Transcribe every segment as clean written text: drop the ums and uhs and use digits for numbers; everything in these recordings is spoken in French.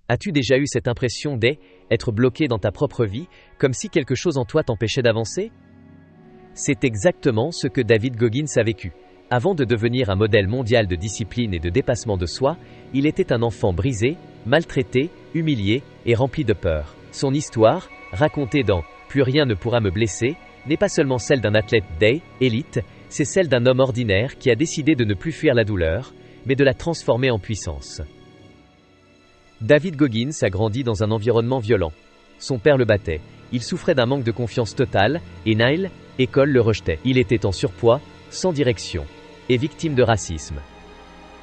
As-tu déjà eu cette impression d'être bloqué dans ta propre vie, comme si quelque chose en toi t'empêchait d'avancer? C'est exactement ce que David Goggins a vécu. Avant de devenir un modèle mondial de discipline et de dépassement de soi, il était un enfant brisé, maltraité, humilié et rempli de peur. Son histoire, racontée dans « Plus rien ne pourra me blesser », n'est pas seulement celle d'un athlète élite, c'est celle d'un homme ordinaire qui a décidé de ne plus fuir la douleur, mais de la transformer en puissance. David Goggins a grandi dans un environnement violent. Son père le battait, il souffrait d'un manque de confiance total, et Nile, école le rejetait. Il était en surpoids, sans direction, et victime de racisme.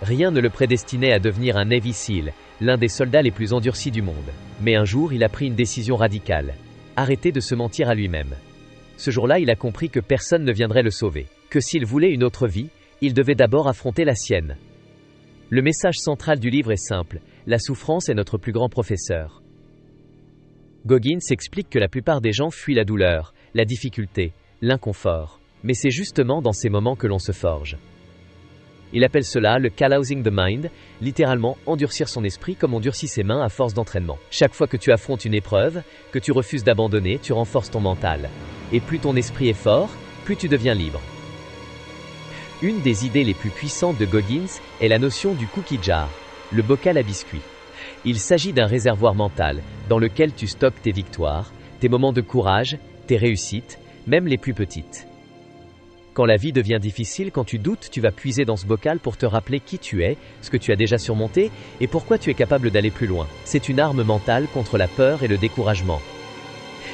Rien ne le prédestinait à devenir un Navy SEAL, l'un des soldats les plus endurcis du monde. Mais un jour, il a pris une décision radicale. Arrêter de se mentir à lui-même. Ce jour-là, il a compris que personne ne viendrait le sauver. Que s'il voulait une autre vie, il devait d'abord affronter la sienne. Le message central du livre est simple, la souffrance est notre plus grand professeur. Goggins explique que la plupart des gens fuient la douleur, la difficulté, l'inconfort. Mais c'est justement dans ces moments que l'on se forge. Il appelle cela le callousing the mind, littéralement endurcir son esprit comme on durcit ses mains à force d'entraînement. Chaque fois que tu affrontes une épreuve, que tu refuses d'abandonner, tu renforces ton mental. Et plus ton esprit est fort, plus tu deviens libre. Une des idées les plus puissantes de Goggins est la notion du cookie jar, le bocal à biscuits. Il s'agit d'un réservoir mental dans lequel tu stockes tes victoires, tes moments de courage, tes réussites, même les plus petites. Quand la vie devient difficile, quand tu doutes, tu vas puiser dans ce bocal pour te rappeler qui tu es, ce que tu as déjà surmonté et pourquoi tu es capable d'aller plus loin. C'est une arme mentale contre la peur et le découragement.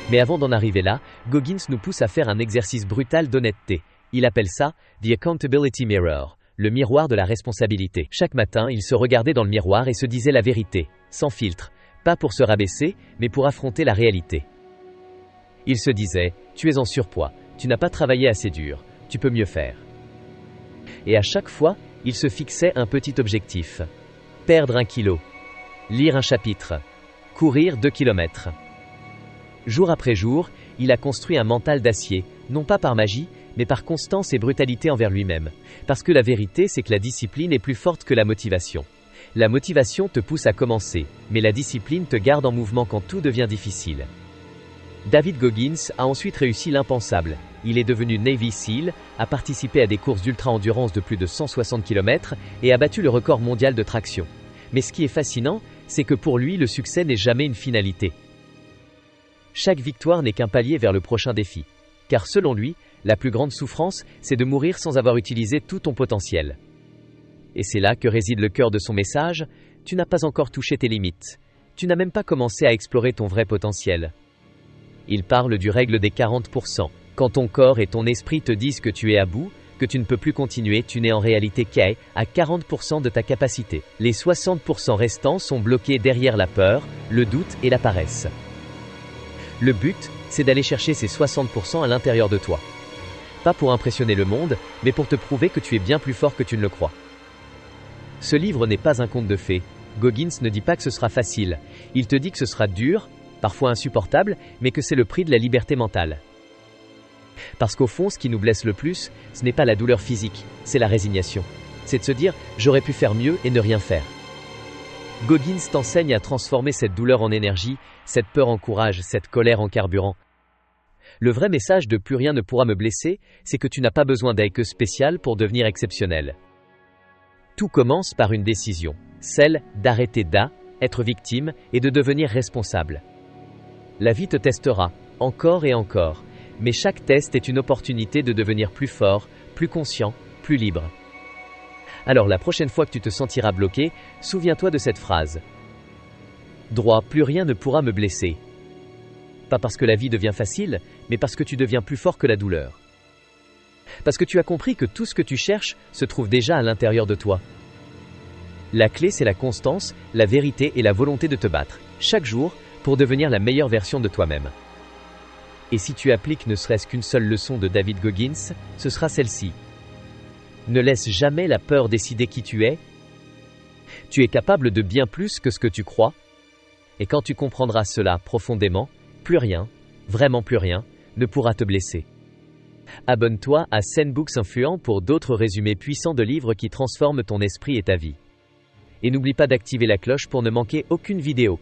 Mais avant d'en arriver là, Goggins nous pousse à faire un exercice brutal d'honnêteté. Il appelle ça « The Accountability Mirror », le miroir de la responsabilité. Chaque matin, il se regardait dans le miroir et se disait la vérité, sans filtre, pas pour se rabaisser, mais pour affronter la réalité. Il se disait « Tu es en surpoids, tu n'as pas travaillé assez dur, tu peux mieux faire ». Et à chaque fois, il se fixait un petit objectif. Perdre 1 kilo, lire un chapitre, courir 2 kilomètres. Jour après jour, il a construit un mental d'acier, non pas par magie, mais par constance et brutalité envers lui-même. Parce que la vérité, c'est que la discipline est plus forte que la motivation. La motivation te pousse à commencer, mais la discipline te garde en mouvement quand tout devient difficile. David Goggins a ensuite réussi l'impensable. Il est devenu Navy SEAL, a participé à des courses d'ultra-endurance de plus de 160 km et a battu le record mondial de traction. Mais ce qui est fascinant, c'est que pour lui, le succès n'est jamais une finalité. Chaque victoire n'est qu'un palier vers le prochain défi. Car selon lui, la plus grande souffrance, c'est de mourir sans avoir utilisé tout ton potentiel. Et c'est là que réside le cœur de son message, tu n'as pas encore touché tes limites. Tu n'as même pas commencé à explorer ton vrai potentiel. Il parle du règle des 40%. Quand ton corps et ton esprit te disent que tu es à bout, que tu ne peux plus continuer, tu n'es en réalité qu'à 40% de ta capacité. Les 60% restants sont bloqués derrière la peur, le doute et la paresse. Le but, c'est d'aller chercher ces 60% à l'intérieur de toi. Pas pour impressionner le monde, mais pour te prouver que tu es bien plus fort que tu ne le crois. Ce livre n'est pas un conte de fées. Goggins ne dit pas que ce sera facile. Il te dit que ce sera dur, parfois insupportable, mais que c'est le prix de la liberté mentale. Parce qu'au fond, ce qui nous blesse le plus, ce n'est pas la douleur physique, c'est la résignation. C'est de se dire « j'aurais pu faire mieux et ne rien faire ». Goggins t'enseigne à transformer cette douleur en énergie, cette peur en courage, cette colère en carburant. Le vrai message de « plus rien ne pourra me blesser », c'est que tu n'as pas besoin d'être spécial pour devenir exceptionnel. Tout commence par une décision, celle d'arrêter d'être victime et de devenir responsable. La vie te testera, encore et encore, mais chaque test est une opportunité de devenir plus fort, plus conscient, plus libre. Alors la prochaine fois que tu te sentiras bloqué, souviens-toi de cette phrase. Droit, plus rien ne pourra me blesser. Pas parce que la vie devient facile, mais parce que tu deviens plus fort que la douleur. Parce que tu as compris que tout ce que tu cherches se trouve déjà à l'intérieur de toi. La clé, c'est la constance, la vérité et la volonté de te battre, chaque jour, pour devenir la meilleure version de toi-même. Et si tu appliques ne serait-ce qu'une seule leçon de David Goggins, ce sera celle-ci. Ne laisse jamais la peur décider qui tu es. Tu es capable de bien plus que ce que tu crois. Et quand tu comprendras cela profondément, plus rien, vraiment plus rien, ne pourra te blesser. Abonne-toi à Zen Books Influent pour d'autres résumés puissants de livres qui transforment ton esprit et ta vie. et n'oublie pas d'activer la cloche pour ne manquer aucune vidéo.